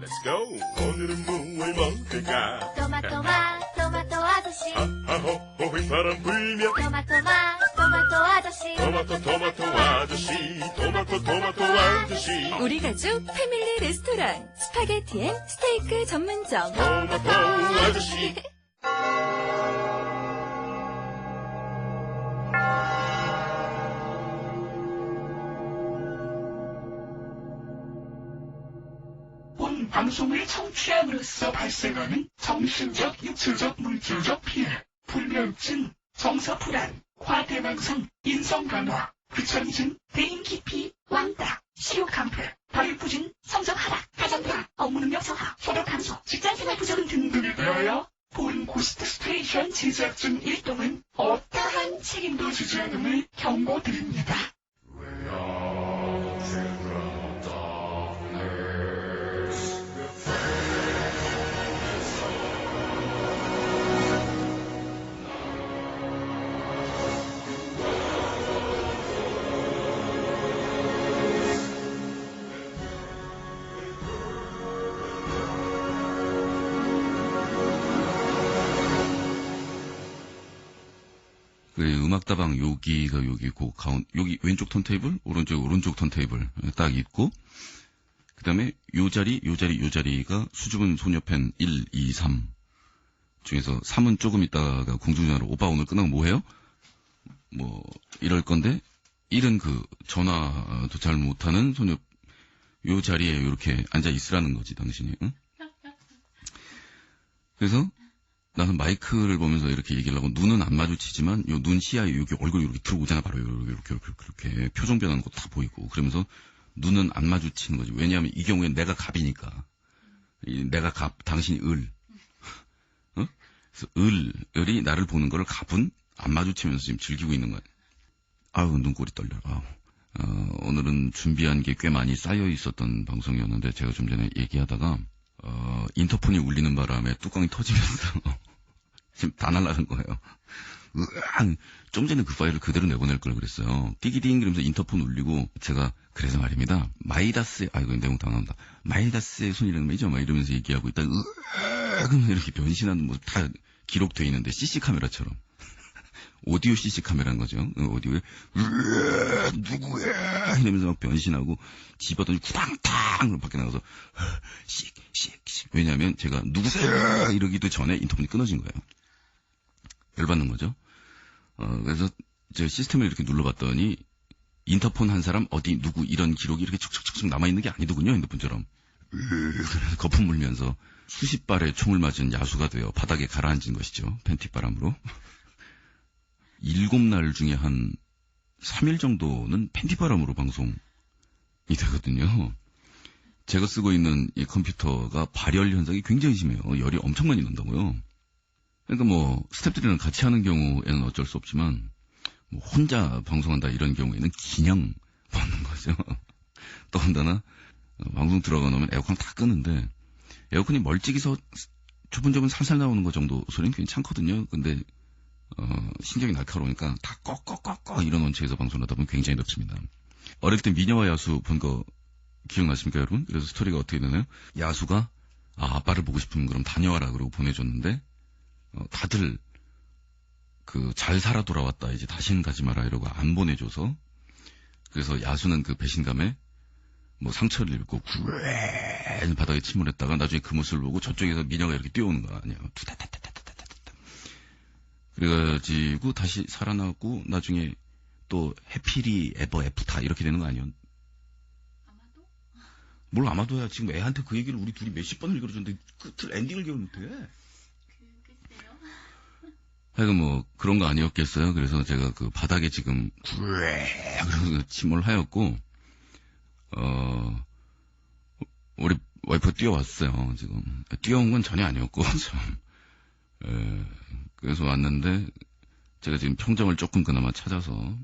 Let's go. 오늘은 무얼 먹을까? 토마토 아저씨. 하하호 휘파람 불며. 토마토 아저씨. 토마토 아저씨. 우리 가족 패밀리 레스토랑 스파게티 앤 스테이크 전문점 토마토 아저씨. 본 방송을 청취함으로써 발생하는 정신적, 육체적, 물질적 피해, 불면증, 정서불안, 과대망상, 인성간화, 귀차니즘, 대인기피, 왕따, 식욕감퇴, 발육부진, 성적 하락, 가정불안, 업무능력 저하, 효력 감소, 직장생활 부적응 등등에 대하여 본 고스트 스테이션 제작진 일동은 어떠한 책임도 지지 않음을 경고드립니다. 음악다방 여기가 여기고 여기 왼쪽 턴테이블, 오른쪽 턴테이블 딱 있고, 그 다음에 요 자리가 수줍은 소녀팬 1, 2, 3 중에서 3은 조금 있다가 공중전화로 오빠 오늘 끝나고 뭐 해요? 뭐 이럴 건데, 1은 그 전화도 잘 못하는 소녀, 요 자리에 이렇게 앉아 있으라는 거지 당신이. 응? 그래서 나는 마이크를 보면서 이렇게 얘기를 하고, 눈은 안 마주치지만 요 눈 시야에 여기 얼굴 이렇게 들어오잖아. 바로 이렇게 표정 변하는 것도 다 보이고, 그러면서 눈은 안 마주치는 거지. 왜냐하면 이 경우엔 내가 갑이니까. 내가 갑, 당신이 을. 어? 그래서 을이 나를 보는 거를 갑은 안 마주치면서 지금 즐기고 있는 거야. 아우, 눈꼬리 떨려. 오늘은 준비한 게 꽤 많이 쌓여 있었던 방송이었는데, 제가 좀 전에 얘기하다가 인터폰이 울리는 바람에 뚜껑이 터지면서 지금 다 날아간 거예요. 좀 전에 그 파일을 그대로 내보낼 걸 그랬어요. 띠기딩 그러면서 인터폰 울리고, 제가 그래서 말입니다. 마이다스의, 이거 내용 다 나온다. 마이다스의 손이라는 말이죠. 막 이러면서 얘기하고 있다. 이렇게 변신하는 모습 다 기록되어 있는데, CC 카메라처럼. 오디오 CC 카메라인 거죠. 오디오에 누구야 이러면서 막 변신하고, 집어던지 구당탕 밖에 나가서 씩. 왜냐하면 제가 누구세요 이러기도 전에 인터폰이 끊어진 거예요. 열받는 거죠. 그래서 제 시스템을 이렇게 눌러봤더니 인터폰 한 사람 어디 누구 이런 기록이 이렇게 촉촉촉 남아있는 게 아니더군요. 핸드폰처럼. 거품 물면서 수십 발의 총을 맞은 야수가 되어 바닥에 가라앉은 것이죠. 팬티바람으로. 7날 중에 한 3일 정도는 팬티바람으로 방송이 되거든요. 제가 쓰고 있는 이 컴퓨터가 발열 현상이 굉장히 심해요. 열이 엄청 많이 난다고요. 그러니까 뭐 스태프들이랑 같이 하는 경우에는 어쩔 수 없지만, 뭐 혼자 방송한다 이런 경우에는 기냥 받는 거죠. 더군다나 방송 들어가 놓으면 에어컨 다 끄는데, 에어컨이 멀찍이서 조분조분 살살 나오는 거 정도 소리는 괜찮거든요. 근데 신경이 날카로우니까 다 꺼 이런 원칙에서 방송을 하다 보면 굉장히 덥습니다. 어릴 때 미녀와 야수 본 거 기억나십니까, 여러분? 그래서 스토리가 어떻게 되나요? 야수가 아빠를 보고 싶으면 그럼 다녀와라 그러고 보내줬는데, 다들 잘 살아 돌아왔다, 이제 다시는 가지 마라 이러고 안 보내줘서, 그래서 야수는 그 배신감에 뭐 상처를 입고 구레 바닥에 침몰했다가 나중에 그 모습을 보고 저쪽에서 미녀가 이렇게 뛰어오는 거 아니에요. 투다다다다다다다. 그래가지고 다시 살아나고 나중에 또 해피리 에버 애프타 이렇게 되는 거 아니에요? 아마도? 뭘 아마도야. 지금 애한테 그 얘기를 우리 둘이 몇십 번을 읽어줬는데 끝을 엔딩을 기억 못해. 글쎄요. 하여간 뭐 그런 거 아니었겠어요. 그래서 제가 그 바닥에 지금 구레 그러면서 침몰하였고, 우리 와이프 뛰어왔어요. 지금 뛰어온 건 전혀 아니었고 참. 그래서 왔는데 제가 지금 평정을 조금 그나마 찾아서,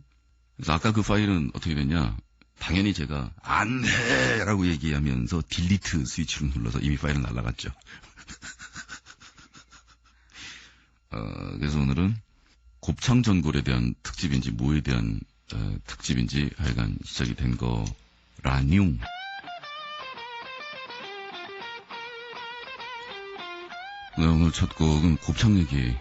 그래서 아까 그 파일은 어떻게 됐냐, 당연히 제가 안 해! 라고 얘기하면서 딜리트 스위치를 눌러서 이미 파일은 날아갔죠. 그래서 오늘은 곱창전골에 대한 특집인지 뭐에 대한 특집인지 하여간 시작이 된 거라뇽. 네, 오늘 첫 곡은 곱창 얘기,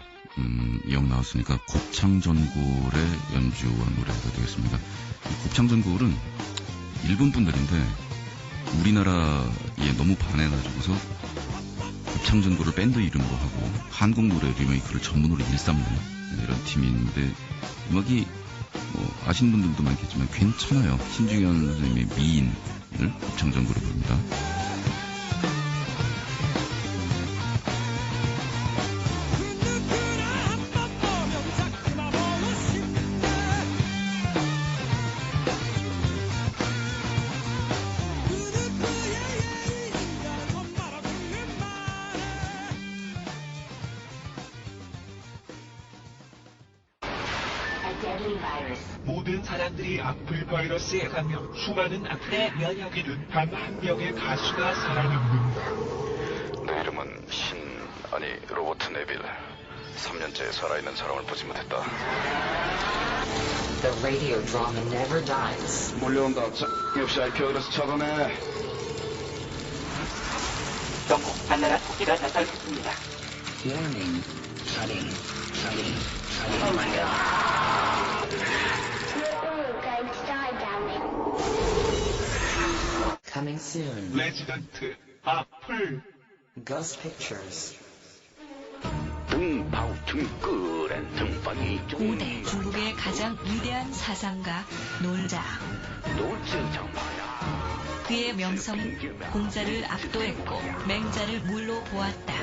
이왕 나왔으니까 곱창전골의 연주와 노래가 되겠습니다. 이 곱창전골은 일본 분들인데 우리나라에 너무 반해가지고서 곱창전골을 밴드 이름으로 하고 한국 노래 리메이크를 전문으로 일삼는 이런 팀인데 음악이 뭐 아시는 분들도 많겠지만 괜찮아요. 신중현 선생님의 미인을 곱창전골로 부릅니다. 모든 사람들이 악플 바이러스에 감염, 수많은 악플의 면역이 된 단 한 명의 가수가 살아남는다. 내 이름은 아니 로버트 네빌. 3년째 살아있는 사람을 보지 못했다. The radio drama never dies. 몰려온다. 역시 IPO에서 차단해. 영국 반나라 토끼가 나타났습니다. Warning. Shutting. Oh my god. We're going to die down there. Coming soon. 레지던트, 악플. Ghost Pictures. 고대 중국의 가장 위대한 사상가 놀자. 그의 명성은 공자를 압도했고 맹자를 물로 보았다.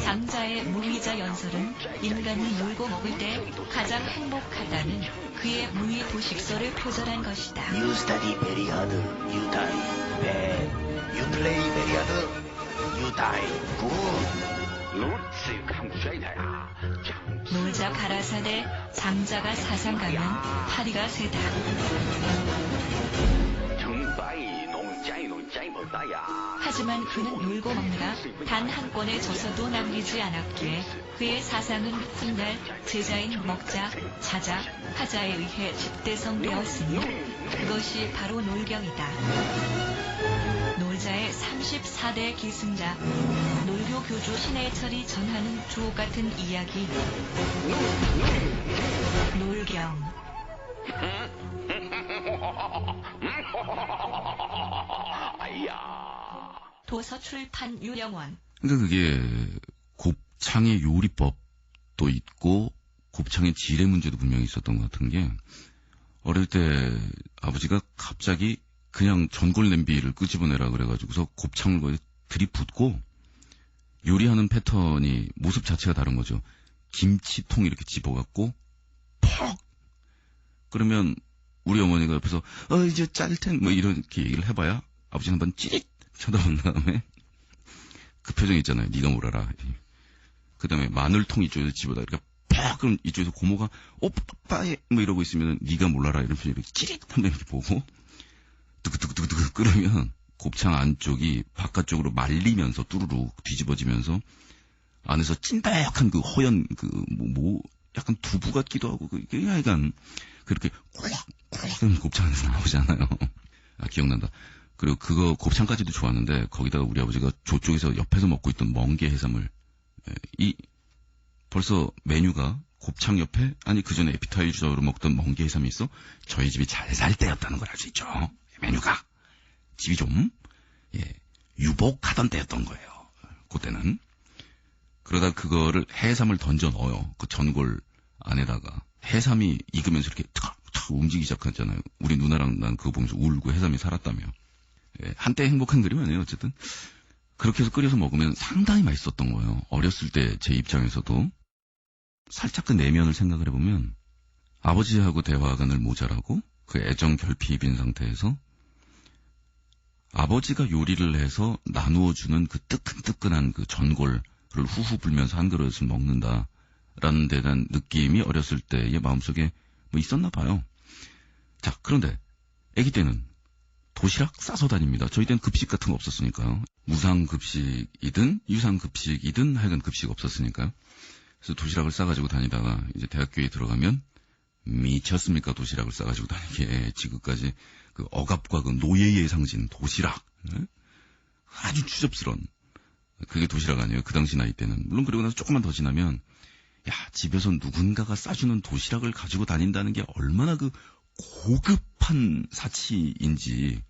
장자의 무의자 연설은 인간이 놀고 먹을 때 가장 행복하다는 그의 무의 도식설을 표절한 것이다. You study very hard, you die bad. You play very hard, you die good. 놀자 가라사대 장자가 사상가면 파리가 세다. 하지만 그는 놀고 먹느라 단 한 권의 저서도 남기지 않았기에 그의 사상은 훗날 제자인 먹자, 자자, 하자에 의해 집대성되었으니 그것이 바로 놀경이다. 놀자의 34대 기승자, 놀교 교주 신해철이 전하는 주옥 같은 이야기. 놀경. 도서출판 유령원. 그러니까 그게 곱창의 요리법도 있고 곱창의 질의 문제도 분명히 있었던 것 같은 게 어릴 때 아버지가 갑자기 그냥 전골 냄비를 끄집어내라 그래가지고서 곱창을 거기에 들이붓고 요리하는 패턴이 모습 자체가 다른 거죠. 김치통 이렇게 집어갖고 퍽! 그러면 우리 어머니가 옆에서 이제 짤텐 뭐 이렇게 얘기를 해봐야 아버지는 한번 찌릿 쳐다본 다음에 그 표정 있잖아요. 네가 뭘 알아. 그 다음에 마늘통 이쪽에서 집어다 이렇게 퍽! 그럼 이쪽에서 고모가 오빠에 뭐 이러고 있으면 네가 뭘 알아. 이런 표정 이렇게 찌릿 한번 이렇게 보고 뜨그뜨그뜨그 끓으면 곱창 안쪽이 바깥쪽으로 말리면서 뚜루룩 뒤집어지면서 안에서 찐득한 그 허연 약간 두부 같기도 하고 그게 약간 그렇게 꿀꿀 곱창에서 나오잖아요. 아 기억난다. 그리고 그거 곱창까지도 좋았는데 거기다가 우리 아버지가 저쪽에서 옆에서 먹고 있던 멍게 해삼을 벌써 메뉴가 곱창 옆에 아니 그 전에 에피타이저로 먹던 멍게 해삼이 있어. 저희 집이 잘 살 때였다는 걸 알 수 있죠. 메뉴가 집이 좀 유복하던 때였던 거예요. 그때는. 그러다 그거를 해삼을 던져 넣어요. 그 전골 안에다가 해삼이 익으면서 이렇게 탁 움직이기 시작하잖아요. 우리 누나랑 난 그거 보면서 울고 해삼이 살았다며. 한때 행복한 그림 아니에요. 어쨌든 그렇게 해서 끓여서 먹으면 상당히 맛있었던 거예요. 어렸을 때 제 입장에서도 살짝 그 내면을 생각을 해보면 아버지하고 대화가 늘 모자라고 그 애정 결핍인 상태에서 아버지가 요리를 해서 나누어주는 그 뜨끈뜨끈한 그 전골을 후후 불면서 한 그릇을 먹는다라는 데 대한 느낌이 어렸을 때의 마음속에 뭐 있었나 봐요. 자, 그런데 아기 때는 도시락 싸서 다닙니다. 저희 때는 급식 같은 거 없었으니까요. 무상급식이든 유상급식이든 하여간 급식 없었으니까요. 그래서 도시락을 싸가지고 다니다가 이제 대학교에 들어가면 미쳤습니까? 도시락을 싸가지고 다니기에 지금까지 그 억압과 그 노예의 상징 도시락 아주 추접스러운 그게 도시락 아니에요. 그 당시 나이 때는. 물론 그러고 나서 조금만 더 지나면 야, 집에서 누군가가 싸주는 도시락을 가지고 다닌다는 게 얼마나 그 고급한 사치인지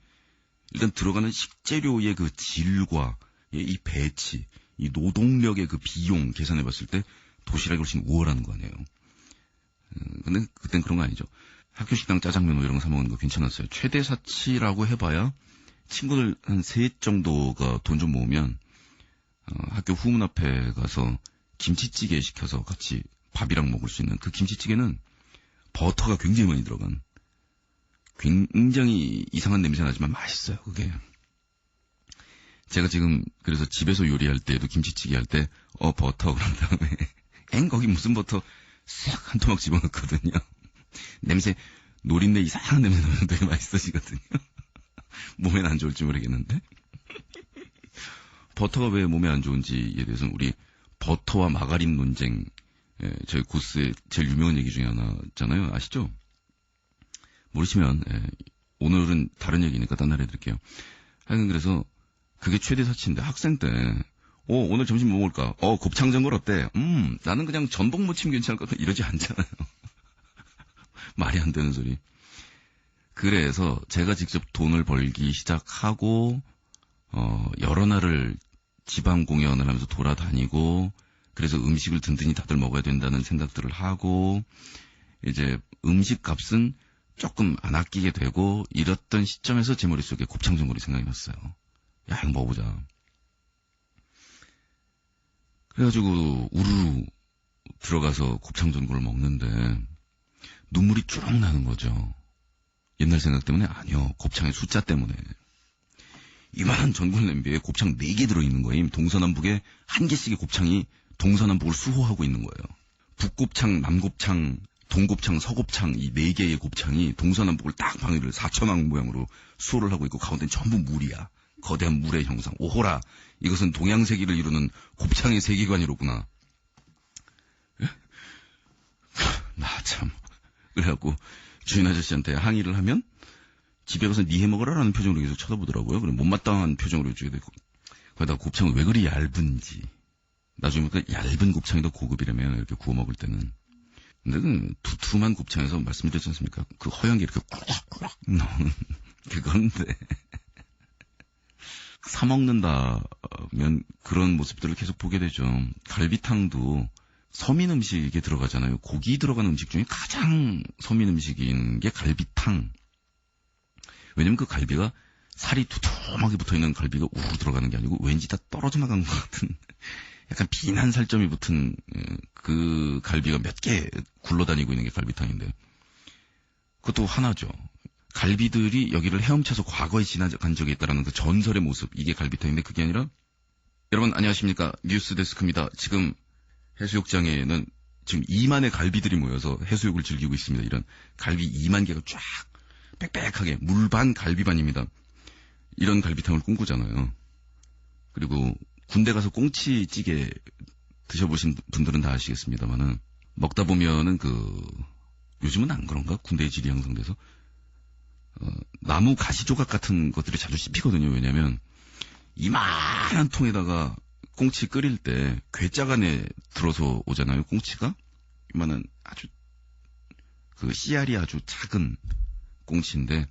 일단 들어가는 식재료의 그 질과 이 배치, 이 노동력의 그 비용 계산해 봤을 때 도시락이 훨씬 우월한 거 아니에요. 근데 그땐 그런 거 아니죠. 학교 식당 짜장면 뭐 이런 거 사 먹는 거 괜찮았어요. 최대 사치라고 해봐야 친구들 한 셋 정도가 돈 좀 모으면 학교 후문 앞에 가서 김치찌개 시켜서 같이 밥이랑 먹을 수 있는 그 김치찌개는 버터가 굉장히 많이 들어간 굉장히 이상한 냄새 나지만 맛있어요. 그게. 제가 지금 그래서 집에서 요리할 때도 김치찌개 할 때 버터 그런 다음에 거기 무슨 버터 싹 한 토막 집어넣거든요. 냄새 노린내 이상한 냄새 나면 되게 맛있어지거든요. 몸엔 안 좋을지 모르겠는데. 버터가 왜 몸에 안 좋은지에 대해서는 우리 버터와 마가린 논쟁, 저희 고스의 제일 유명한 얘기 중에 하나잖아요. 아시죠? 모르시면 오늘은 다른 얘기니까 딴 날 해드릴게요. 하여간 그래서 그게 최대 사치인데 학생 때 오늘 점심 뭐 먹을까? 곱창전골 어때? 나는 그냥 전복 무침 괜찮을 것 같아. 이러지 않잖아요. 말이 안 되는 소리. 그래서 제가 직접 돈을 벌기 시작하고 여러 날을 지방 공연을 하면서 돌아다니고 그래서 음식을 든든히 다들 먹어야 된다는 생각들을 하고 이제 음식 값은 조금 안 아끼게 되고 이랬던 시점에서 제 머릿속에 곱창전골이 생각이 났어요. 야, 이거 먹어보자. 그래가지고 우르르 들어가서 곱창전골을 먹는데 눈물이 쭈룩 나는 거죠. 옛날 생각 때문에? 아니요. 곱창의 숫자 때문에. 이만한 전골 냄비에 곱창 4개 들어있는 거예요. 동서남북에 1개씩의 곱창이 동서남북을 수호하고 있는 거예요. 북곱창, 남곱창, 동곱창, 서곱창 이 4개의 곱창이 동서남북을 딱 방위를 사천왕 모양으로 수호를 하고 있고 가운데는 전부 물이야. 거대한 물의 형상. 오호라, 이것은 동양세기를 이루는 곱창의 세계관이로구나. 나 참. 그래갖고 주인 아저씨한테 항의를 하면 집에 가서 니 해먹으라라는 표정으로 계속 쳐다보더라고요. 그럼 못마땅한 표정으로 해주게 되고 거기다가 곱창은 왜 그리 얇은지 나중에 보니까 얇은 곱창이 더 고급이라면 이렇게 구워 먹을 때는. 근데 그 두툼한 곱창에서 말씀드렸지 않습니까? 그 허연 게 이렇게 꾸락꾸락 나오는 그건데 사 먹는다면 그런 모습들을 계속 보게 되죠. 갈비탕도 서민 음식에 들어가잖아요. 고기 들어가는 음식 중에 가장 서민 음식인 게 갈비탕. 왜냐면 그 갈비가 살이 두툼하게 붙어있는 갈비가 우르르 들어가는 게 아니고 왠지 다 떨어져 나간 것 같은 약간 비난 살점이 붙은 그 갈비가 몇 개 굴러다니고 있는 게 갈비탕인데 그것도 하나죠. 갈비들이 여기를 헤엄쳐서 과거에 지나간 적이 있다는 그 전설의 모습, 이게 갈비탕인데 그게 아니라 여러분 안녕하십니까, 뉴스데스크입니다. 지금 해수욕장에는 지금 2만의 갈비들이 모여서 해수욕을 즐기고 있습니다. 이런 갈비 2만 개가 쫙 빽빽하게 물반 갈비반입니다. 이런 갈비탕을 꿈꾸잖아요. 그리고 군대 가서 꽁치찌개 드셔보신 분들은 다 아시겠습니다만은 먹다 보면은 요즘은 안 그런가? 군대의 질이 향상돼서 나무 가시조각 같은 것들이 자주 씹히거든요. 왜냐면 이만한 통에다가 꽁치 끓일 때 괴짝 안에 들어서 오잖아요. 꽁치가 이만한 아주 그 씨알이 아주 작은 꽁치인데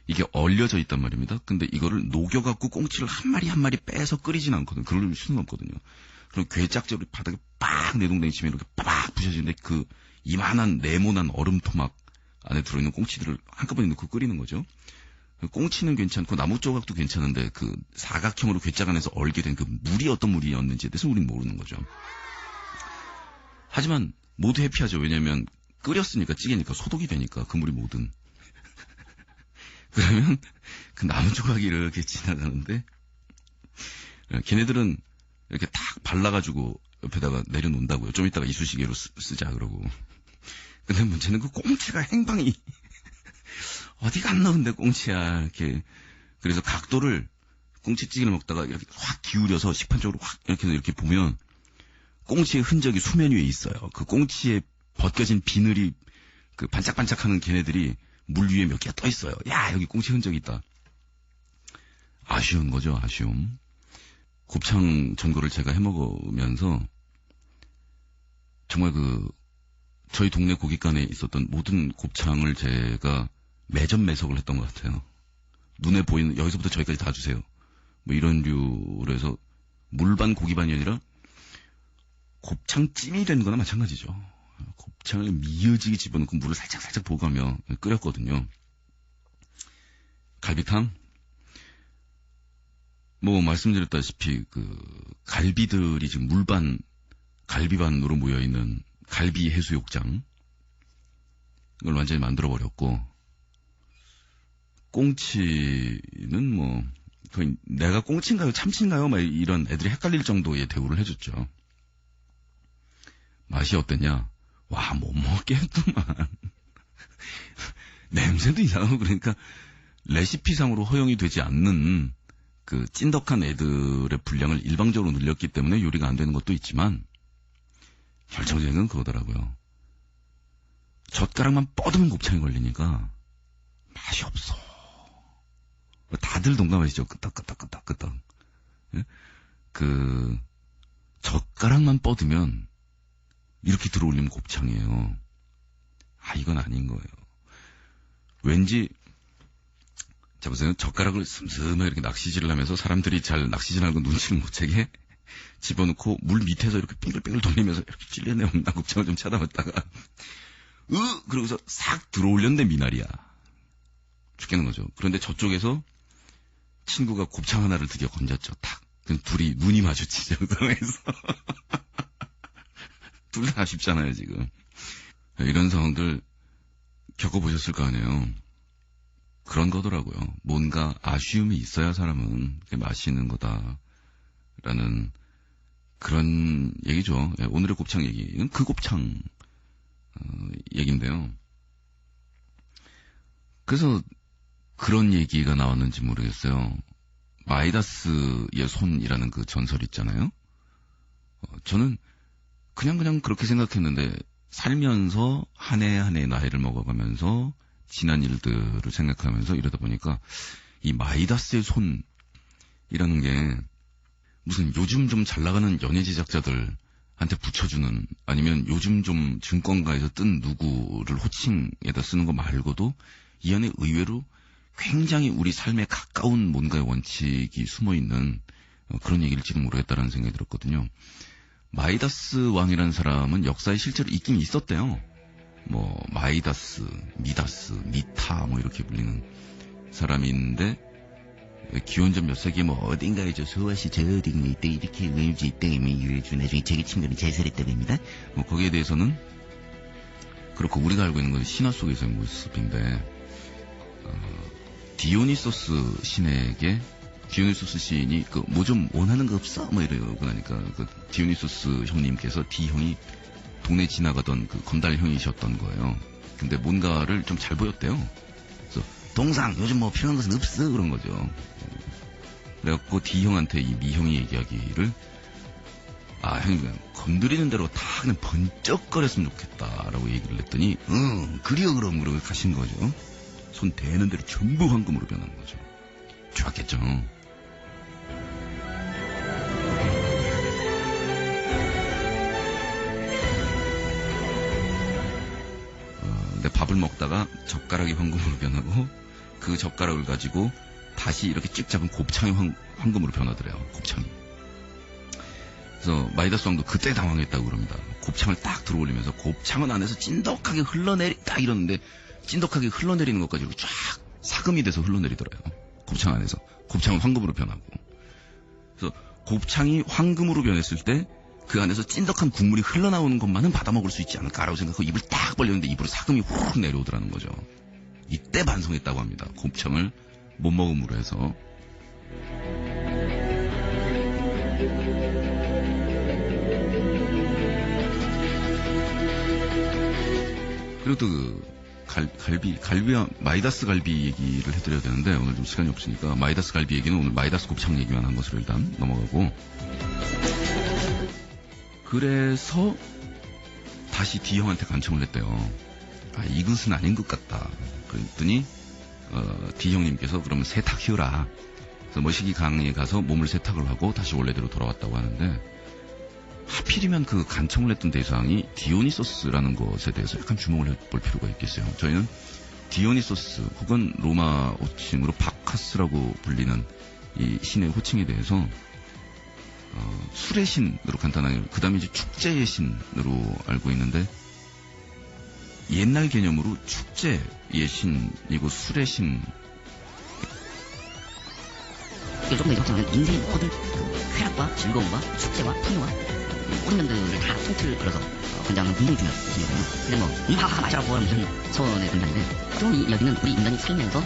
이게 얼려져 있단 말입니다. 근데 이거를 녹여갖고 꽁치를 한 마리 한 마리 빼서 끓이진 않거든요. 그럴 수는 없거든요. 그럼 괴짝저리 바닥에 빡 내동댕이 치면 이렇게 빡 부셔지는데 그 이만한 네모난 얼음 토막 안에 들어있는 꽁치들을 한꺼번에 넣고 끓이는 거죠. 꽁치는 괜찮고 나무 조각도 괜찮은데 그 사각형으로 괴짝 안에서 얼게 된 그 물이 어떤 물이었는지에 대해서 우리는 모르는 거죠. 하지만 모두 해피하죠. 왜냐하면 끓였으니까 찌개니까 소독이 되니까 그 물이 뭐든. 그러면 그 나무 조각이 이렇게 지나가는데 걔네들은 이렇게 탁 발라가지고 옆에다가 내려놓는다고요. 좀 이따가 이쑤시개로 쓰자 그러고. 근데 문제는 그 꽁치가 행방이 어디 갔나 근데 꽁치야 이렇게. 그래서 각도를 꽁치찌개를 먹다가 이렇게 확 기울여서 식판 쪽으로 확 이렇게 보면 꽁치의 흔적이 수면 위에 있어요. 그 꽁치에 벗겨진 비늘이 그 반짝반짝하는 걔네들이 물 위에 몇 개가 떠 있어요. 야, 여기 꽁치 흔적이 있다. 아쉬운 거죠, 아쉬움. 곱창 전골을 제가 해먹으면서 정말 저희 동네 고깃간에 있었던 모든 곱창을 제가 매점매석을 했던 것 같아요. 눈에 보이는, 여기서부터 저기까지 다 주세요. 뭐 이런 류로 해서 물반 고기반이 아니라 곱창찜이 되는 거나 마찬가지죠. 곱창을 미어지게 집어넣고 물을 살짝 부어가며 끓였거든요. 갈비탕? 뭐 말씀드렸다시피 갈비들이 지금 물반, 갈비반으로 모여있는 갈비 해수욕장, 이걸 완전히 만들어버렸고, 꽁치는 뭐 거의 내가 꽁치인가요 참치인가요 막 이런 애들이 헷갈릴 정도의 대우를 해줬죠. 맛이 어땠냐? 와, 못 먹겠구만. 냄새도 이상하고. 그러니까 레시피상으로 허용이 되지 않는 찐덕한 애들의 분량을 일방적으로 늘렸기 때문에 요리가 안 되는 것도 있지만, 결정적인 건 그거더라고요. 젓가락만 뻗으면 곱창이 걸리니까 맛이 없어. 다들 동감하시죠? 끄떡끄떡. 예? 젓가락만 뻗으면 이렇게 들어올리면 곱창이에요. 이건 아닌 거예요. 왠지, 자 보세요. 젓가락을 슴슴하게 이렇게 낚시질을 하면서 사람들이 잘 낚시질하는 거 눈치를 못 채게 집어넣고 물 밑에서 이렇게 빙글빙글 돌리면서 이렇게 찔려내면 나 곱창을 좀 쳐다봤다가 그러고서 싹 들어올렸는데 미나리야. 죽겠는 거죠. 그런데 저쪽에서 친구가 곱창 하나를 드디어 건졌죠. 탁. 그럼 둘이 눈이 마주치죠. 그 상황에서. 둘 다 아쉽잖아요, 지금. 이런 상황들 겪어보셨을 거 아니에요. 그런 거더라고요. 뭔가 아쉬움이 있어야 사람은 맛있는 거다라는 그런 얘기죠. 오늘의 곱창 얘기는 그 곱창 얘기인데요. 그래서 그런 얘기가 나왔는지 모르겠어요. 마이다스의 손이라는 그 전설 있잖아요. 저는 그냥 그렇게 생각했는데, 살면서 한 해 한 해 나이를 먹어가면서 지난 일들을 생각하면서 이러다 보니까 이 마이다스의 손이라는 게 무슨 요즘 좀 잘 나가는 연예 제작자들한테 붙여주는, 아니면 요즘 좀 증권가에서 뜬 누구를 호칭에다 쓰는 거 말고도 이 안에 의외로 굉장히 우리 삶에 가까운 뭔가의 원칙이 숨어있는 그런 얘기일지도 모르겠다라는 생각이 들었거든요. 마이다스 왕이라는 사람은 역사에 실제로 있긴 있었대요. 뭐 마이다스, 미다스, 미타 뭐 이렇게 불리는 사람인데, 기원전 몇 세기 뭐 어딘가에 소아시 저 어디 있대 이렇게 의지 있대 나중에 자기 친구는 제설했다고 합니다. 뭐 거기에 대해서는 그렇고, 우리가 알고 있는 건 신화 속에서의 모습인데, 디오니소스 신에게 디오니소스 시인이 뭐 좀 원하는 거 없어? 뭐 이러고 나니까 디오니소스 형님께서 D형이 동네 지나가던 건달 형이셨던 거예요. 근데 뭔가를 좀 잘 보였대요. 그래서 동상 요즘 뭐 필요한 것은 없어 그런 거죠. 그래갖고 D형한테 이 미형이 얘기하기를, 형님 건드리는 대로 다 그냥 번쩍거렸으면 좋겠다라고 얘기를 했더니 그리요 그럼 그러고 가신 거죠. 손 대는 대로 전부 황금으로 변한 거죠. 좋았겠죠. 근데 밥을 먹다가 젓가락이 황금으로 변하고, 그 젓가락을 가지고 다시 이렇게 쭉 잡은 곱창이 황금으로 변하더래요. 곱창이. 그래서 마이다스 왕도 그때 당황했다고 그럽니다. 곱창을 딱 들어올리면서 곱창은 안에서 찐덕하게 딱 이러는데, 찐덕하게 흘러내리는 것까지 쫙 사금이 돼서 흘러내리더래요. 곱창 안에서. 곱창은 황금으로 변하고. 그래서 곱창이 황금으로 변했을 때 그 안에서 찐덕한 국물이 흘러나오는 것만은 받아먹을 수 있지 않을까라고 생각하고 입을 딱 벌렸는데 입으로 사금이 후룩 내려오더라는 거죠. 이때 반성했다고 합니다. 곱창을 못 먹음으로 해서. 그리고 또 갈비와 마이다스 갈비 얘기를 해드려야 되는데, 오늘 좀 시간이 없으니까 마이다스 갈비 얘기는 오늘 마이다스 곱창 얘기만 한 것으로 일단 넘어가고, 그래서 다시 D형한테 간청을 했대요. 이것은 아닌 것 같다. 그랬더니 D형님께서 그러면 세탁 휴라. 그래서 머시기 강에 가서 몸을 세탁을 하고 다시 원래대로 돌아왔다고 하는데, 하필이면 그 간청을 했던 대상이 디오니소스라는 것에 대해서 약간 주목을 해볼 필요가 있겠어요. 저희는 디오니소스 혹은 로마 호칭으로 바카스라고 불리는 이 신의 호칭에 대해서 술의 신으로 간단하게, 그 다음에 이제 축제의 신으로 알고 있는데, 옛날 개념으로 축제의 신이고 술의 신, 조금 더 이렇게 인생의 모든 쾌락과 즐거움과 축제와 풍요와 모든 면들을 다 통틀을 걸어서 권장하는 굉장히 중요한 것이거든요. 그냥 하하 마셔라 보라 무슨 소원의 권장인데, 좀 여기는 우리 인간이 살면서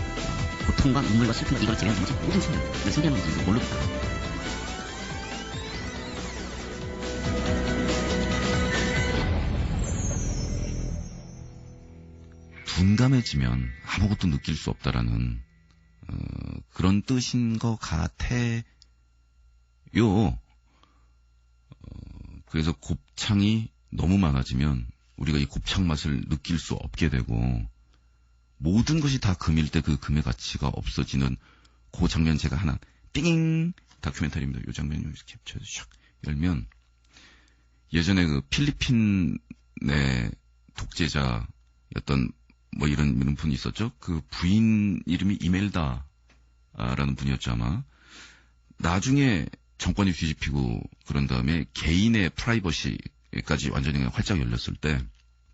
고통과 눈물과 슬픔과 이걸 제외한 나머지 모든 순간을 승계하는 것을 뭘로 볼까요? 둔감해지면 아무것도 느낄 수 없다라는 그런 뜻인 것 같아요. 그래서 곱창이 너무 많아지면 우리가 이 곱창 맛을 느낄 수 없게 되고, 모든 것이 다 금일 때 그 금의 가치가 없어지는 그 장면, 제가 하나 띵 다큐멘터리입니다. 이 장면 이렇게 캡처해서 샥 열면, 예전에 그 필리핀의 독재자였던 뭐 이런 분이 있었죠. 그 부인 이름이 이멜다라는 분이었죠, 아마. 나중에 정권이 뒤집히고 그런 다음에 개인의 프라이버시까지 완전히 활짝 열렸을 때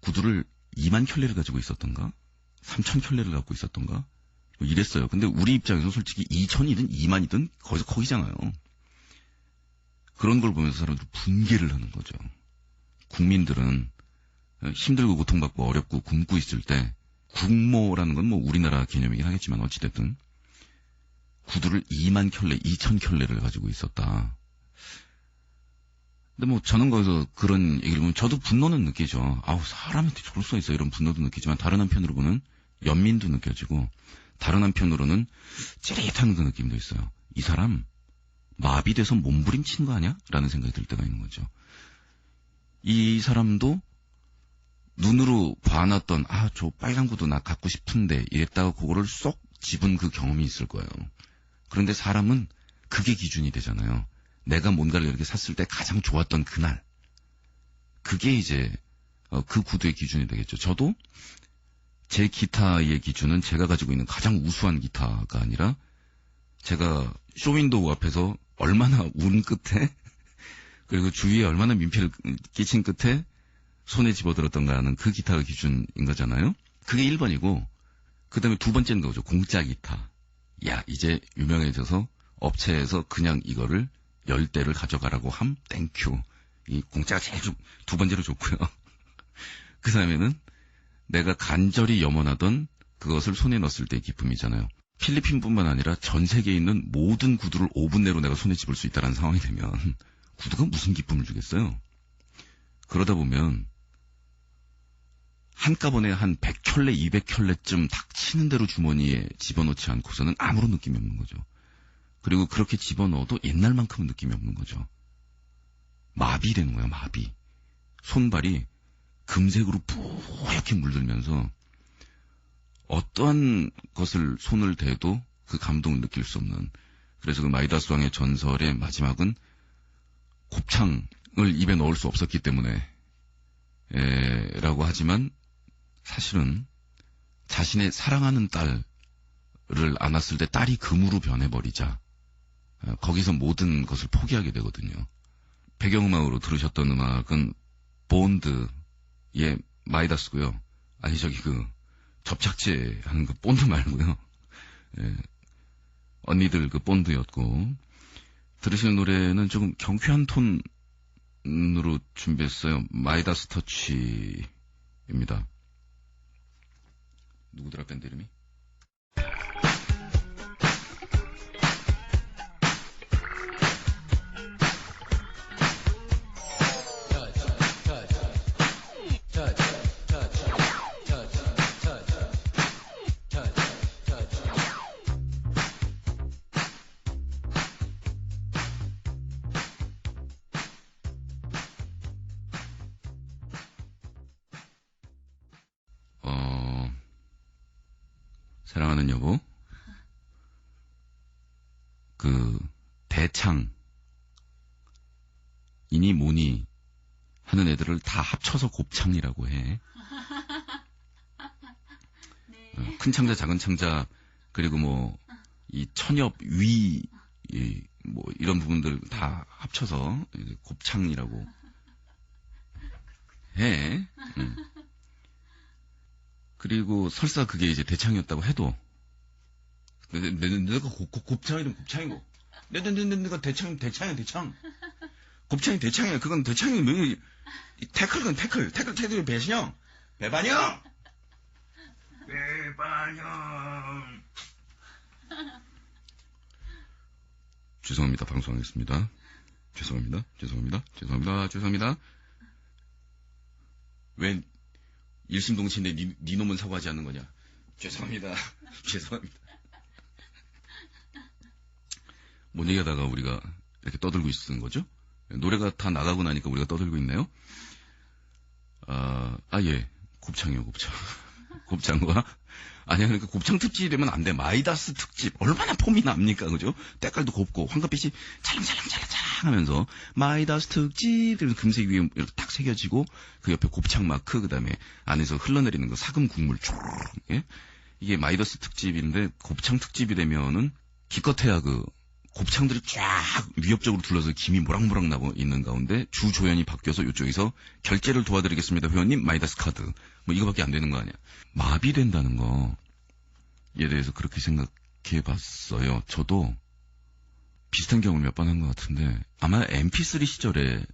구두를 2만 켤레를 가지고 있었던가 3천 켤레를 갖고 있었던가 이랬어요. 근데 우리 입장에서 솔직히 2천이든 2만이든 거기잖아요. 그런 걸 보면서 사람들이 분개를 하는 거죠. 국민들은 힘들고 고통받고 어렵고 굶고 있을 때 국모라는 건 뭐 우리나라 개념이긴 하겠지만 어찌됐든 구두를 2만 켤레, 2천 켤레를 가지고 있었다. 근데 뭐 저는 거기서 그런 얘기를 보면 저도 분노는 느끼죠. 아우, 사람한테 저럴 수가 있어, 이런 분노도 느끼지만, 다른 한편으로는 연민도 느껴지고, 다른 한편으로는 찌릿한 그 느낌도 있어요. 이 사람 마비돼서 몸부림친 거 아니야? 라는 생각이 들 때가 있는 거죠. 이 사람도 눈으로 봐놨던 저 빨간 구두 나 갖고 싶은데 이랬다가 그거를 쏙 집은 그 경험이 있을 거예요. 그런데 사람은 그게 기준이 되잖아요. 내가 뭔가를 이렇게 샀을 때 가장 좋았던 그날, 그게 이제 그 구두의 기준이 되겠죠. 저도 제 기타의 기준은 제가 가지고 있는 가장 우수한 기타가 아니라 제가 쇼윈도우 앞에서 얼마나 운 끝에 그리고 주위에 얼마나 민폐를 끼친 끝에 손에 집어들었던가 하는 그 기타가 기준인 거잖아요. 그게 1번이고, 그 다음에 두 번째는 거죠. 공짜 기타. 야, 이제 유명해져서 업체에서 그냥 이거를 10대를 가져가라고 함, 땡큐. 이 공짜가 제일 두 번째로 좋고요. 그 다음에는 내가 간절히 염원하던 그것을 손에 넣었을 때의 기쁨이잖아요. 필리핀뿐만 아니라 전 세계에 있는 모든 구두를 5분 내로 내가 손에 집을 수 있다는 상황이 되면 구두가 무슨 기쁨을 주겠어요? 그러다 보면 한꺼번에 한 100켤레, 200켤레쯤 닥치는 대로 주머니에 집어넣지 않고서는 아무런 느낌이 없는 거죠. 그리고 그렇게 집어넣어도 옛날만큼은 느낌이 없는 거죠. 마비되는 거예요, 마비. 손발이 금색으로 뿌옇게 물들면서 어떠한 것을 손을 대도 그 감동을 느낄 수 없는. 그래서 그 마이다스 왕의 전설의 마지막은 곱창을 입에 넣을 수 없었기 때문에 라고 하지만, 사실은 자신의 사랑하는 딸을 안았을 때 딸이 금으로 변해버리자 거기서 모든 것을 포기하게 되거든요. 배경음악으로 들으셨던 음악은 본드의 마이다스고요. 아니, 그 접착제 하는 그 본드 말고요. 언니들 그 본드였고, 들으시는 노래는 조금 경쾌한 톤으로 준비했어요. 마이다스 터치입니다. 누구더라, 밴드 이름이? 사랑하는 여보, 그 그 대창이니 뭐니 하는 애들을 다 합쳐서 곱창이라고 해. 큰 창자, 작은 창자, 그리고 뭐 이 천엽 위, 뭐 이런 부분들 다 합쳐서 곱창이라고 해. 그리고 설사 그게 이제 대창이었다고 해도 내가 곱창이든 곱창이고 내가 대창. 곱창이 대창이야. 그건 대창이 뭐 태클은 태클 태클이 배신형. 배반형. 죄송합니다. 방송하겠습니다. 죄송합니다. 왜 일심동체인데 니 놈은 사과하지 않는 거냐? 죄송합니다. 뭔 얘기하다가 우리가 이렇게 떠들고 있는 거죠? 노래가 다 나가고 나니까 우리가 떠들고 있나요? 예. 곱창이요, 곱창. 곱창과, 그러니까 곱창 특집이 되면 안 돼. 마이다스 특집. 얼마나 폼이 납니까, 그죠? 때깔도 곱고, 황급빛이 찰랑찰랑 하면서, 마이다스 특집, 금색 위에 이렇게 딱 새겨지고, 그 옆에 곱창 마크, 그 다음에 안에서 흘러내리는 거, 사금 국물, 쭉, 예? 이게 마이다스 특집인데, 곱창 특집이 되면은, 기껏해야 곱창들이 쫙 위협적으로 둘러서 김이 모락모락 나고 있는 가운데 주 조연이 바뀌어서 이쪽에서 결제를 도와드리겠습니다. 회원님 마이다스 카드. 뭐 이거밖에 안 되는 거 아니야. 마비된다는 거에 대해서 그렇게 생각해 봤어요. 저도 비슷한 경험을 몇 번 한 것 같은데 아마 mp3 시절에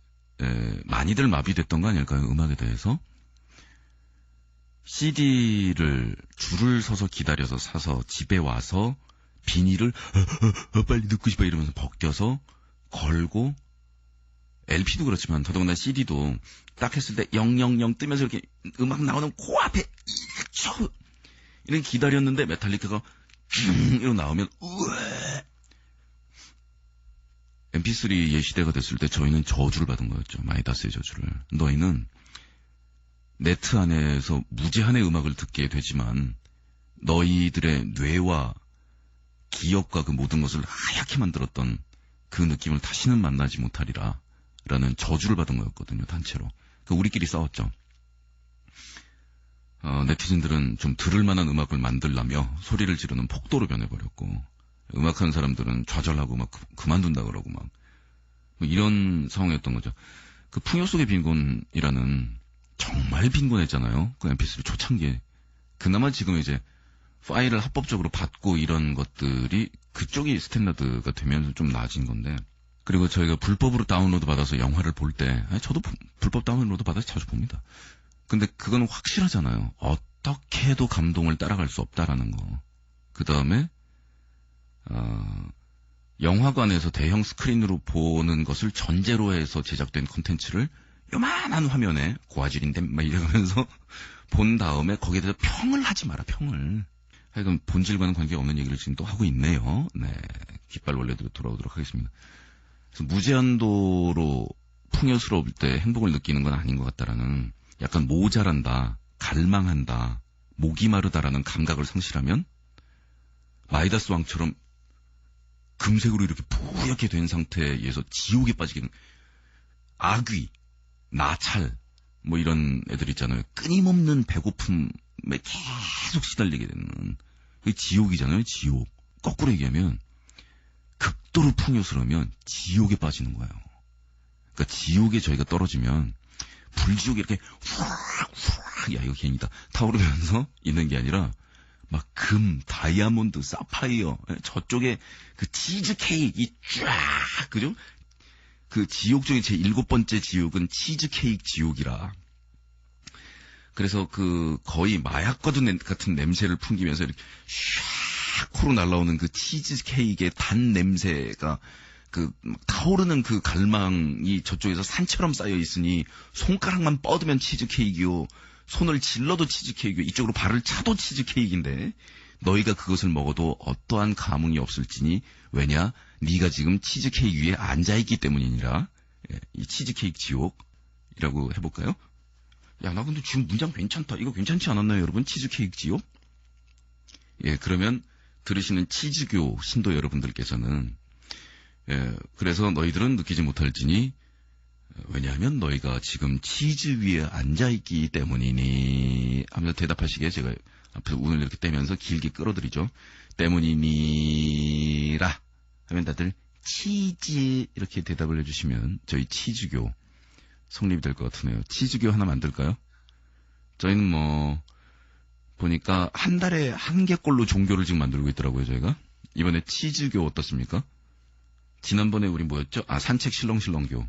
많이들 마비됐던 거 아닐까요? 음악에 대해서. CD를 줄을 서서 기다려서 사서 집에 와서 비닐을 빨리 듣고 싶어 이러면서 벗겨서 걸고 LP도 그렇지만 더더군다나 CD도 딱 했을 때 000 뜨면서 이렇게 음악 나오는 코앞에 이렇게 기다렸는데 메탈리카가 이러고 나오면 MP3의 시대가 됐을 때 저희는 저주를 받은 거였죠. 마이다스의 저주를. 너희는 네트 안에서 무제한의 음악을 듣게 되지만 너희들의 뇌와 기억과 그 모든 것을 하얗게 만들었던 그 느낌을 다시는 만나지 못하리라 라는 저주를 받은 거였거든요. 단체로. 우리끼리 싸웠죠. 네티즌들은 좀 들을 만한 음악을 만들라며 소리를 지르는 폭도로 변해버렸고 음악하는 사람들은 좌절하고 막 그만둔다 그러고 막 이런 상황이었던 거죠. 그 풍요 속의 빈곤이라는 정말 빈곤했잖아요. 그 mp3 초창기에. 그나마 지금 이제 파일을 합법적으로 받고 이런 것들이 그쪽이 스탠다드가 되면서 좀 나아진 건데. 그리고 저희가 불법으로 다운로드 받아서 영화를 볼 때, 저도 불법 다운로드 받아서 자주 봅니다. 근데 그건 확실하잖아요. 어떻게 해도 감동을 따라갈 수 없다라는 거. 그 다음에, 영화관에서 대형 스크린으로 보는 것을 전제로 해서 제작된 콘텐츠를 요만한 화면에 고화질인데 막 이러면서 본 다음에 거기에 대해서 평을 하지 마라, 평을. 하여간 본질과는 관계없는 얘기를 지금 또 하고 있네요. 네. 깃발 원래대로 돌아오도록 하겠습니다. 그래서 무제한도로 풍요스러울 때 행복을 느끼는 건 아닌 것 같다라는 약간 모자란다, 갈망한다, 목이 마르다라는 감각을 상실하면 마이다스 왕처럼 금색으로 이렇게 뿌옇게 된 상태에서 지옥에 빠지게 악귀, 나찰 뭐 이런 애들 있잖아요. 끊임없는 배고픔에 계속 시달리게 되는 그게 지옥이잖아요. 지옥. 거꾸로 얘기하면 극도로 풍요스러우면 지옥에 빠지는 거예요. 그러니까 지옥에 저희가 떨어지면 불지옥에 이렇게 후락 야 이거 괜히다 타오르면서 있는 게 아니라 막 금, 다이아몬드, 사파이어 저쪽에 그 치즈 케이크 쫙 그죠? 그 지옥 중에 제 7번째 지옥은 치즈 케이크 지옥이라. 그래서 거의 마약 같은 냄새를 풍기면서 이렇게 샥 코로 날라오는 그 치즈 케이크의 단 냄새가 타오르는 그 갈망이 저쪽에서 산처럼 쌓여 있으니 손가락만 뻗으면 치즈 케이크요. 손을 질러도 치즈 케이크요. 이쪽으로 발을 차도 치즈 케이크인데 너희가 그것을 먹어도 어떠한 감흥이 없을지니 왜냐? 네가 지금 치즈 케이크 위에 앉아있기 때문이니라. 이 치즈 케이크 지옥이라고 해볼까요? 야, 나 근데 지금 문장 괜찮다. 이거 괜찮지 않았나요, 여러분? 치즈 케이크 지옥? 예, 그러면 들으시는 치즈교 신도 여러분들께서는 예, 그래서 너희들은 느끼지 못할지니 왜냐하면 너희가 지금 치즈 위에 앉아있기 때문이니 하면서 대답하시게 제가 앞에서 운을 이렇게 떼면서 길게 끌어들이죠. 때문이니라 하면 다들 치즈 이렇게 대답을 해주시면 저희 치즈교 성립이 될 것 같으네요. 치즈교 하나 만들까요? 저희는 뭐 보니까 한 달에 한 개꼴로 종교를 지금 만들고 있더라고요. 저희가 이번에 치즈교 어떻습니까? 지난번에 우리 뭐였죠? 산책 실렁실렁교.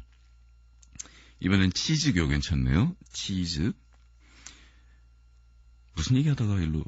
이번엔 치즈교 괜찮네요. 치즈. 무슨 얘기하다가 일로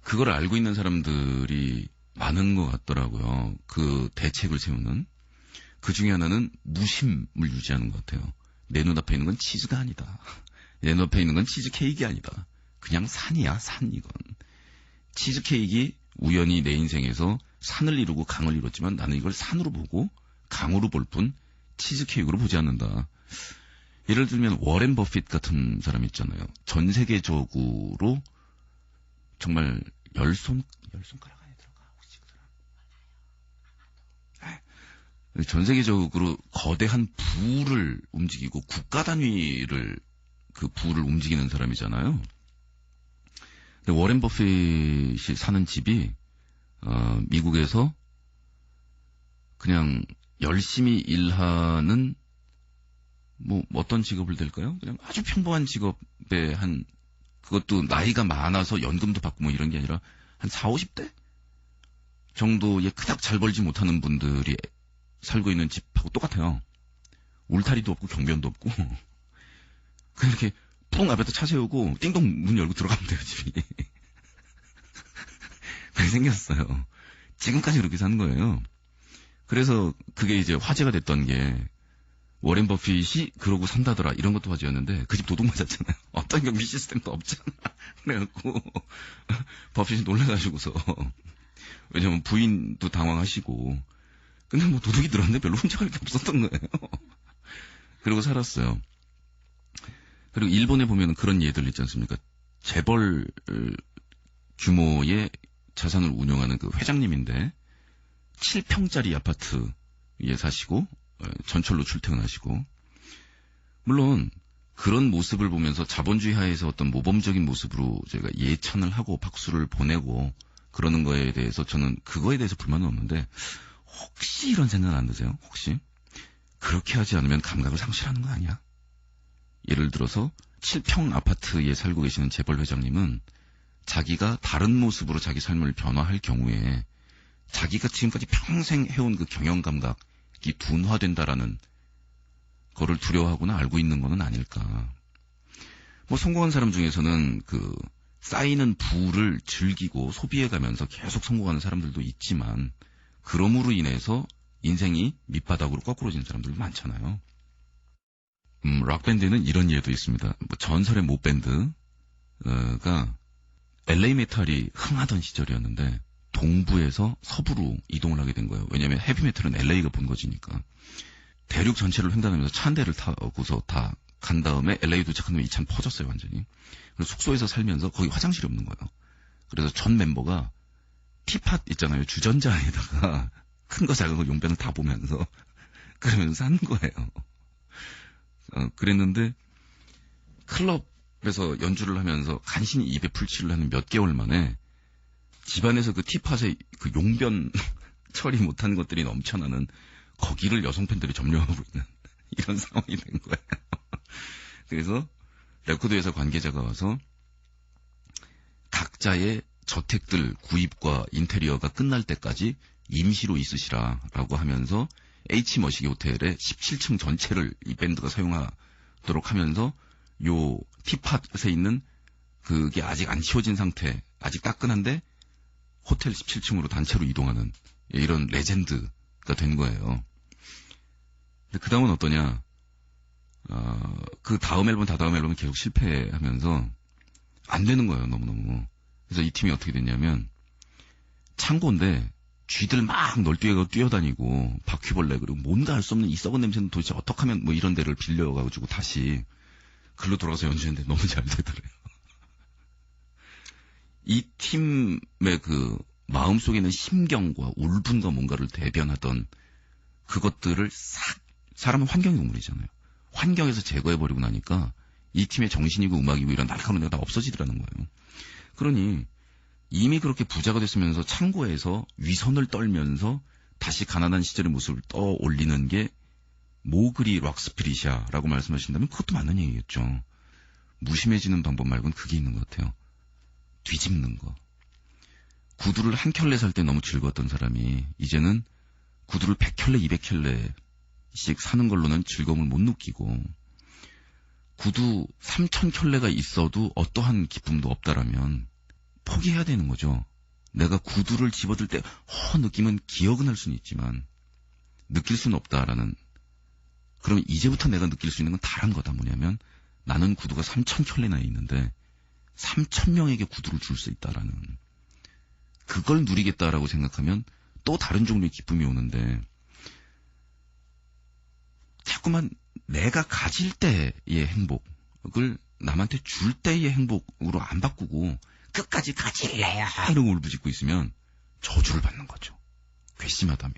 그걸 알고 있는 사람들이 많은 것 같더라고요. 그 대책을 세우는. 그 중에 하나는 무심을 유지하는 것 같아요. 내 눈앞에 있는 건 치즈가 아니다. 내 눈앞에 있는 건 치즈 케이크가 아니다. 그냥 산이야, 산 이건. 치즈 케이크가 우연히 내 인생에서 산을 이루고 강을 이뤘지만 나는 이걸 산으로 보고 강으로 볼 뿐 치즈 케이크로 보지 않는다. 예를 들면 워렌 버핏 같은 사람 있잖아요. 전 세계적으로 정말 열손가락 안에 들어가 혹시 그 사람? 전 세계적으로 거대한 부를 움직이고 국가 단위를 그 부를 움직이는 사람이잖아요. 근데 워렌 버핏이 사는 집이 미국에서 그냥 열심히 일하는 뭐 어떤 직업을 될까요? 그냥 아주 평범한 직업에 한 그것도 나이가 많아서 연금도 받고 뭐 이런 게 아니라 한 40, 50대 정도의 그닥 잘 벌지 못하는 분들이 살고 있는 집하고 똑같아요. 울타리도 없고 경변도 없고 그냥 이렇게 뿡 앞에다 차 세우고 띵동 문 열고 들어가면 돼요, 집이. 그렇게 생겼어요. 지금까지 그렇게 사는 거예요. 그래서 그게 이제 화제가 됐던 게 워렌 버핏이 그러고 산다더라 이런 것도 화제였는데 그 집 도둑 맞았잖아요. 어떤 경비 시스템도 없잖아. 그래갖고 버핏이 놀라가지고서 왜냐면 부인도 당황하시고 근데 뭐 도둑이 들었는데 별로 훔쳐갈 게 없었던 거예요. 그러고 살았어요. 그리고 일본에 보면 그런 예들 있지 않습니까? 재벌 규모의 자산을 운영하는 그 회장님인데 7평짜리 아파트에 사시고 전철로 출퇴근하시고 물론 그런 모습을 보면서 자본주의 하에서 어떤 모범적인 모습으로 제가 예찬을 하고 박수를 보내고 그러는 거에 대해서 저는 그거에 대해서 불만은 없는데 혹시 이런 생각 안 드세요? 혹시 그렇게 하지 않으면 감각을 상실하는 거 아니야? 예를 들어서 7평 아파트에 살고 계시는 재벌 회장님은 자기가 다른 모습으로 자기 삶을 변화할 경우에 자기가 지금까지 평생 해온 그 경영 감각이 둔화된다라는 거를 두려워하거나 알고 있는 거는 아닐까. 뭐 성공한 사람 중에서는 그 쌓이는 부를 즐기고 소비해가면서 계속 성공하는 사람들도 있지만 그럼으로 인해서 인생이 밑바닥으로 거꾸로지는 사람들도 많잖아요. 락밴드에는 이런 예도 있습니다. 뭐 전설의 모밴드가 LA 메탈이 흥하던 시절이었는데 동부에서 서부로 이동을 하게 된 거예요. 왜냐하면 헤비메탈은 LA가 본거지니까. 대륙 전체를 횡단하면서 차 한 대를 타고서 다 간 다음에 LA 도착한 다음에 이 차는 퍼졌어요, 완전히. 그래서 숙소에서 살면서 거기 화장실이 없는 거예요. 그래서 전 멤버가 티팟 있잖아요. 주전자에다가 큰 거 작은 거 용변을 다 보면서 그러면서 사는 거예요. 그랬는데 클럽에서 연주를 하면서 간신히 입에 풀칠을 하는 몇 개월 만에 집안에서 그 티팟에 그 용변 처리 못한 것들이 넘쳐나는 거기를 여성 팬들이 점령하고 있는 이런 상황이 된 거예요. 그래서 레코드 회사 관계자가 와서 각자의 저택들 구입과 인테리어가 끝날 때까지 임시로 있으시라라고 하면서 H머시기 호텔의 17층 전체를 이 밴드가 사용하도록 하면서 요 티팟에 있는 그게 아직 안 치워진 상태, 아직 따끈한데 호텔 17층으로 단체로 이동하는 이런 레전드가 된 거예요. 근데 그 다음은 어떠냐? 그 다음 앨범 계속 실패하면서 안 되는 거예요, 너무너무. 그래서 이 팀이 어떻게 됐냐면, 창고인데, 쥐들 막 널뛰어가 뛰어다니고, 바퀴벌레, 그리고 뭔가 알 수 없는 이 썩은 냄새는 도대체 어떻게 하면 뭐 이런 데를 빌려가지고 다시 글로 돌아가서 연주했는데 너무 잘 되더래요. 이 팀의 그 마음속에 있는 심경과 울분과 뭔가를 대변하던 그것들을 사람은 환경의 동물이잖아요. 환경에서 제거해버리고 나니까 이 팀의 정신이고 음악이고 이런 날카로운 데가 다 없어지더라는 거예요. 그러니 이미 그렇게 부자가 됐으면서 창고에서 위선을 떨면서 다시 가난한 시절의 모습을 떠올리는 게 모그리 락스피릿이야라고 말씀하신다면 그것도 맞는 얘기겠죠. 무심해지는 방법 말고는 그게 있는 것 같아요. 뒤집는 거. 구두를 한 켤레 살 때 너무 즐거웠던 사람이 이제는 구두를 100켤레, 200켤레씩 사는 걸로는 즐거움을 못 느끼고 구두 3000켤레가 있어도 어떠한 기쁨도 없다라면 포기해야 되는 거죠. 내가 구두를 집어들 때 느낌은 기억은 할 수는 있지만 느낄 수는 없다라는. 그러면 이제부터 내가 느낄 수 있는 건 다른 거다. 뭐냐면 나는 구두가 3000켤레나 있는데 3000명에게 구두를 줄 수 있다라는, 그걸 누리겠다라고 생각하면 또 다른 종류의 기쁨이 오는데, 자꾸만 내가 가질 때의 행복을 남한테 줄 때의 행복으로 안 바꾸고 끝까지 가질래야 이러고 울부짖고 있으면 저주를 받는 거죠. 괘씸하다며.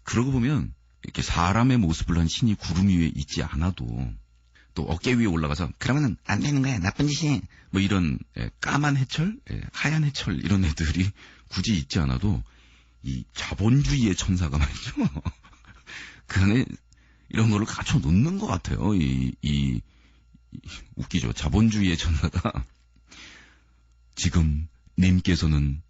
그러고 보면 이렇게 사람의 모습을 한 신이 구름 위에 있지 않아도 또 어깨 위에 올라가서 그러면은 안 되는 거야, 나쁜 짓이, 뭐 이런 까만 해철, 하얀 해철 이런 애들이 굳이 있지 않아도 이 자본주의의 천사가 말이죠. 그 안에 이런 거를 갖춰 놓는 것 같아요. 웃기죠. 자본주의의 천사가 지금 님께서는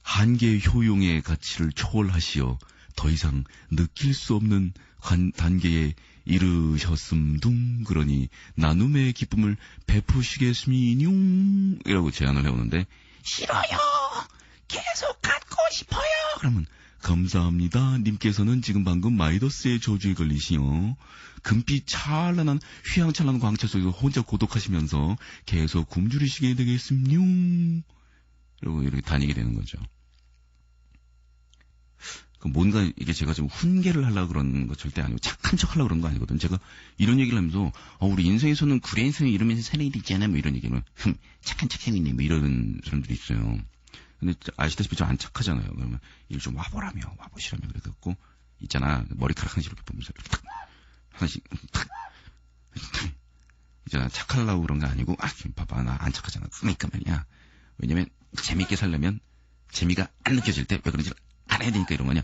한계의 효용의 가치를 초월하시어 더 이상 느낄 수 없는 단계에 이르셨음둥. 그러니 나눔의 기쁨을 베푸시겠습니뇽 이라고 제안을 해오는데, 싫어요, 계속 갖고 싶어요. 그러면 감사합니다. 님께서는 지금 방금 마이더스의 저주에 걸리시어 금빛 찬란한 휘황찬란한 광채 속에서 혼자 고독하시면서 계속 굶주리시게 되겠음뇽. 이러고 이렇게 다니게 되는 거죠. 뭔가 이게 제가 좀 훈계를 하려고 그러는 거 절대 아니고 착한 척 하려고 그런 거 아니거든. 제가 이런 얘기를 하면서 우리 인생에서는 그래 인생에 이러면서 사는 일이 있잖아요. 뭐 이런 얘기는 착한 척 하고 있네. 뭐 이런 사람들이 있어요. 근데 아시다시피 저 안 착하잖아요. 그러면 일 좀 와보라며, 와보시라며 그래갖고 있잖아, 머리카락 하나씩 이렇게 보면서 탁 하나씩 탁 있잖아, 착하려고 그런 거 아니고 봐봐 나 안 착하잖아. 그러니까 말이야. 왜냐면 재미있게 살려면 재미가 안 느껴질 때 왜 그런지 알아야 되니까 이런 거냐.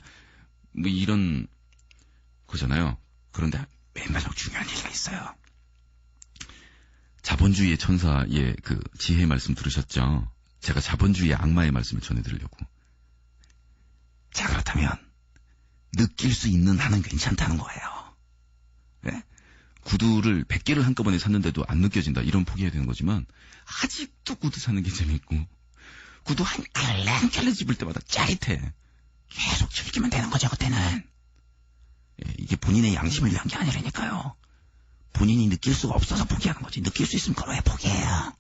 뭐 이런 거잖아요. 그런데 맨 마지막 중요한 얘기가 있어요. 자본주의의 천사의 그 지혜의 말씀 들으셨죠? 제가 자본주의의 악마의 말씀을 전해드리려고. 자, 그렇다면 느낄 수 있는 한은 괜찮다는 거예요. 네? 구두를 100개를 한꺼번에 샀는데도 안 느껴진다. 이런 포기해야 되는 거지만 아직도 구두 사는 게 재밌고 구두 한 켤레 집을 때마다 짜릿해. 계속 즐기면 되는 거죠, 그때는. 이게 본인의 양심을 위한 게 아니라니까요. 본인이 느낄 수가 없어서 포기하는 거지. 느낄 수 있으면 그걸 왜 포기해요?